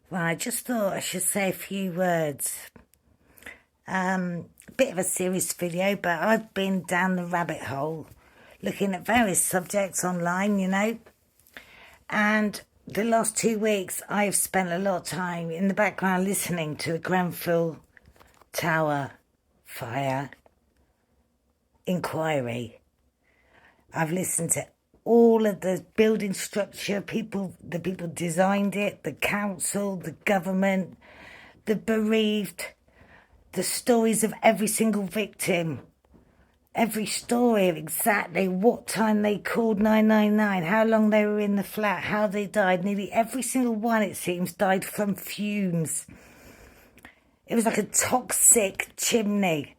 Well, I just thought I should say a few words. A bit of a serious video, but I've been down the rabbit hole looking at various subjects online, and the last 2 weeks I've spent a lot of time in the background listening to a Grenfell Tower fire inquiry. I've listened to all of the building structure, the people designed it, the council, the government, the bereaved, the stories of every single victim, every story of exactly what time they called 999, how long they were in the flat, how they died. Nearly every single one, it seems, died from fumes. It was like a toxic chimney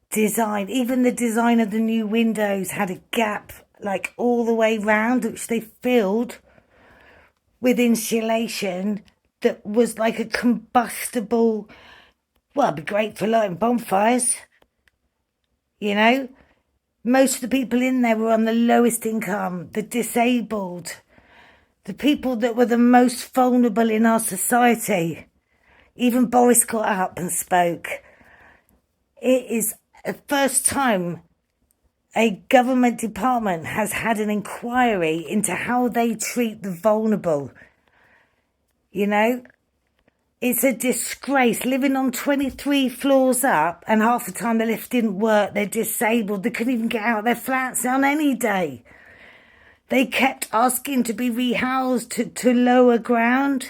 design. Even the design of the new windows had a gap like all the way round, which they filled with insulation that was like a combustible. Well, it'd be great for lighting bonfires. Most of the people in there were on the lowest income, the disabled, the people that were the most vulnerable in our society. Even Boris got up and spoke. It is the first time a government department has had an inquiry into how they treat the vulnerable. It's a disgrace, living on 23 floors up, and half the time the lift didn't work, they're disabled, they couldn't even get out of their flats on any day. They kept asking to be rehoused to lower ground.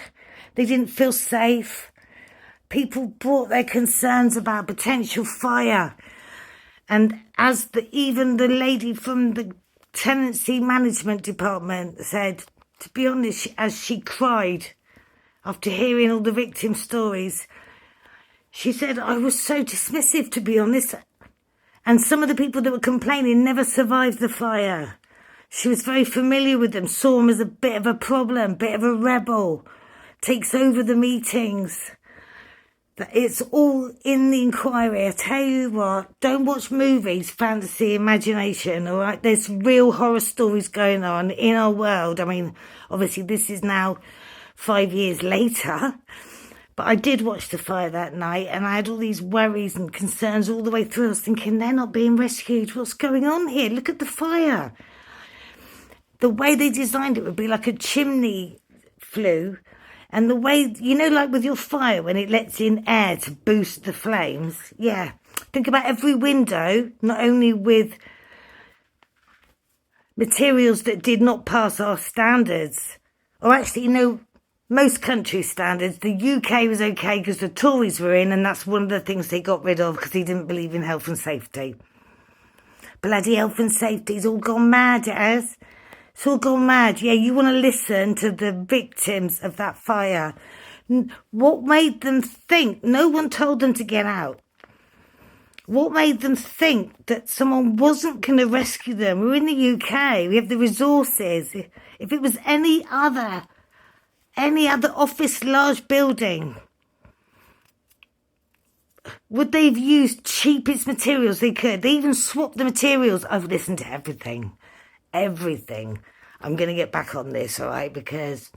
They didn't feel safe. People brought their concerns about potential fire. And as even the lady from the tenancy management department said, to be honest, as she cried after hearing all the victim stories, she said, I was so dismissive, to be honest. And some of the people that were complaining never survived the fire. She was very familiar with them, saw them as a bit of a problem, bit of a rebel, takes over the meetings. It's all in the inquiry. I tell you what, don't watch movies, fantasy, imagination, all right? There's real horror stories going on in our world. I mean, obviously this is now 5 years later, but I did watch the fire that night, and I had all these worries and concerns all the way through. I was thinking, they're not being rescued. What's going on here? Look at the fire. The way they designed it would be like a chimney flue. And the way, like with your fire, when it lets in air to boost the flames. Yeah. Think about every window, not only with materials that did not pass our standards, or actually, most countries' standards. The UK was okay because the Tories were in, and that's one of the things they got rid of because he didn't believe in health and safety. Bloody health and safety's all gone mad, it has. It's all gone mad. Yeah, you want to listen to the victims of that fire. What made them think? No one told them to get out. What made them think that someone wasn't going to rescue them? We're in the UK. We have the resources. If it was any other office, large building, would they have used cheapest materials they could? They even swapped the materials. I've listened to everything. I'm going to get back on this, all right, because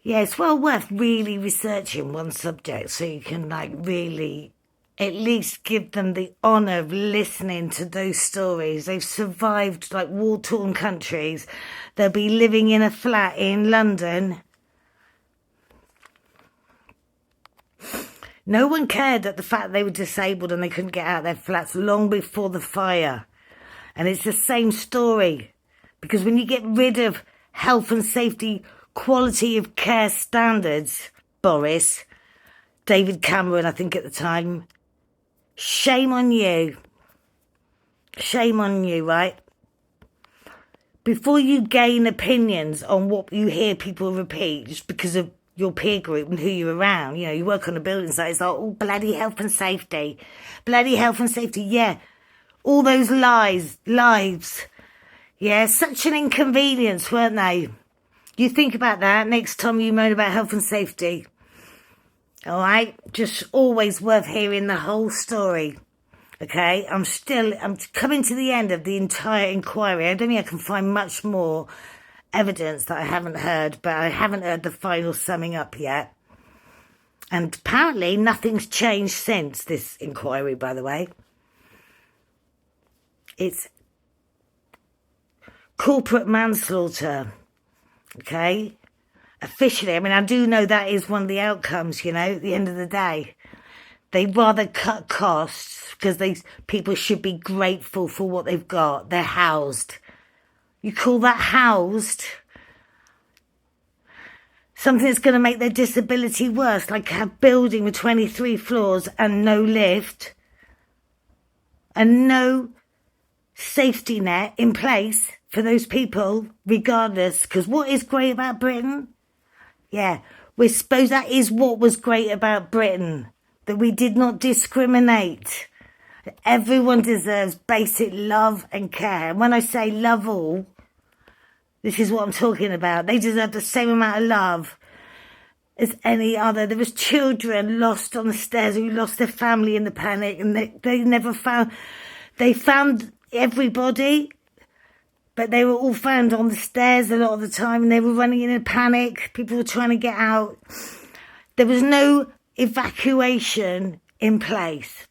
it's well worth really researching one subject so you can really at least give them the honour of listening to those stories. They've survived war-torn countries. They'll be living in a flat in London. No one cared at the fact they were disabled and they couldn't get out of their flats long before the fire. And it's the same story. Because when you get rid of health and safety, quality of care standards, Boris, David Cameron, I think at the time, shame on you. Shame on you, right? Before you gain opinions on what you hear people repeat, just because of your peer group and who you're around, you work on a building site, it's like, oh, bloody health and safety. Bloody health and safety, yeah. All those lives. Yeah, such an inconvenience, weren't they? You think about that next time you moan about health and safety. All right? Just always worth hearing the whole story. Okay? I'm coming to the end of the entire inquiry. I don't think I can find much more evidence that I haven't heard, but I haven't heard the final summing up yet. And apparently nothing's changed since this inquiry, by the way. It's corporate manslaughter, okay? Officially, I mean, I do know that is one of the outcomes, at the end of the day. They'd rather cut costs because these people should be grateful for what they've got. They're housed. You call that housed? Something that's going to make their disability worse, like a building with 23 floors and no lift and no safety net in place for those people, regardless. Because what is great about Britain? Yeah, we suppose that is what was great about Britain, that we did not discriminate. Everyone deserves basic love and care. And when I say love all, this is what I'm talking about. They deserve the same amount of love as any other. There was children lost on the stairs who lost their family in the panic, and they never found... They found everybody, but they were all found on the stairs a lot of the time, and they were running in a panic. People were trying to get out. There was no evacuation in place.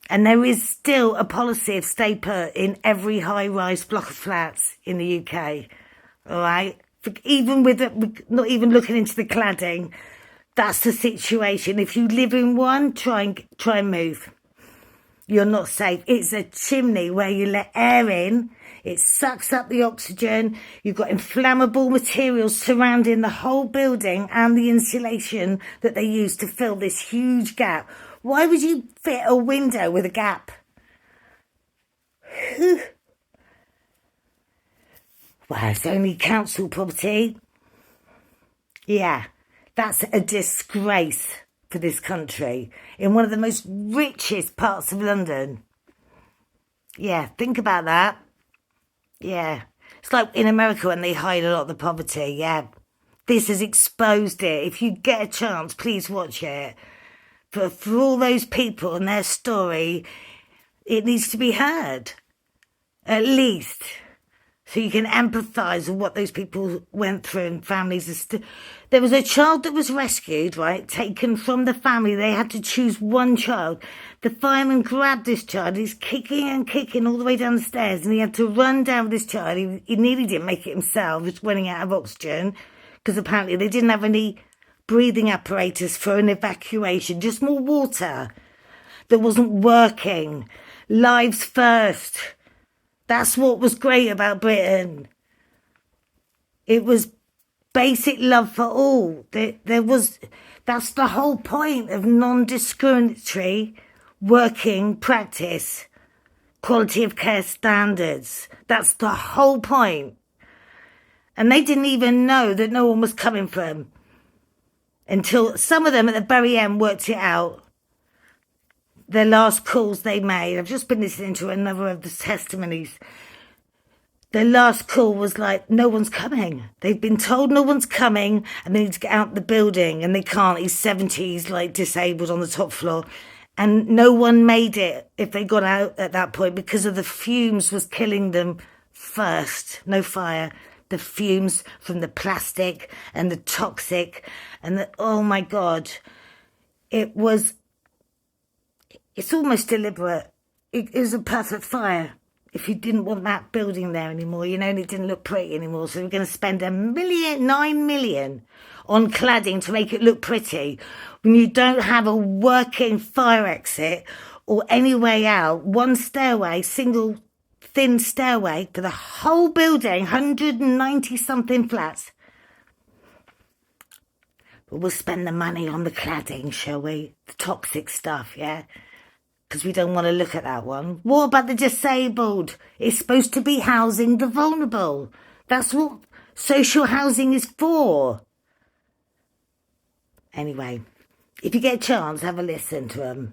And there is still a policy of stay put in every high-rise block of flats in the UK. All right? Even with not even looking into the cladding, that's the situation. If you live in one, try and move. You're not safe. It's a chimney where you let air in. It sucks up the oxygen. You've got inflammable materials surrounding the whole building and the insulation that they use to fill this huge gap. Why would you fit a window with a gap? Well, it's only council property. Yeah, that's a disgrace for this country in one of the most richest parts of London. Yeah, think about that. Yeah, it's like in America when they hide a lot of the poverty. Yeah, this has exposed it. If you get a chance, please watch it. For all those people and their story, it needs to be heard, at least, so you can empathise with what those people went through and families. There was a child that was rescued, right, taken from the family. They had to choose one child. The fireman grabbed this child. He's kicking and kicking all the way down the stairs, and he had to run down with this child. He nearly didn't make it himself. He was running out of oxygen because apparently they didn't have any breathing apparatus for an evacuation, just more water that wasn't working. Lives first. That's what was great about Britain. It was basic love for all. That's the whole point of non-discriminatory working practice, quality of care standards. That's the whole point. And they didn't even know that no one was coming for them until some of them at the very end worked it out. Their last calls they made. I've just been listening to another of the testimonies. Their last call was like, no one's coming. They've been told no one's coming and they need to get out the building, and they can't. He's 70, he's like disabled on the top floor. And no one made it if they got out at that point because of the fumes was killing them first. No fire. The fumes from the plastic and the toxic and oh my God. It's almost deliberate. It was a perfect fire. If you didn't want that building there anymore, and it didn't look pretty anymore. So we're going to spend $9 million on cladding to make it look pretty when you don't have a working fire exit or any way out. One stairway, single thin stairway for the whole building, 190 something flats. But we'll spend the money on the cladding, shall we? The toxic stuff, yeah? Because we don't want to look at that one. What about the disabled? It's supposed to be housing the vulnerable. That's what social housing is for. Anyway, if you get a chance, have a listen to them.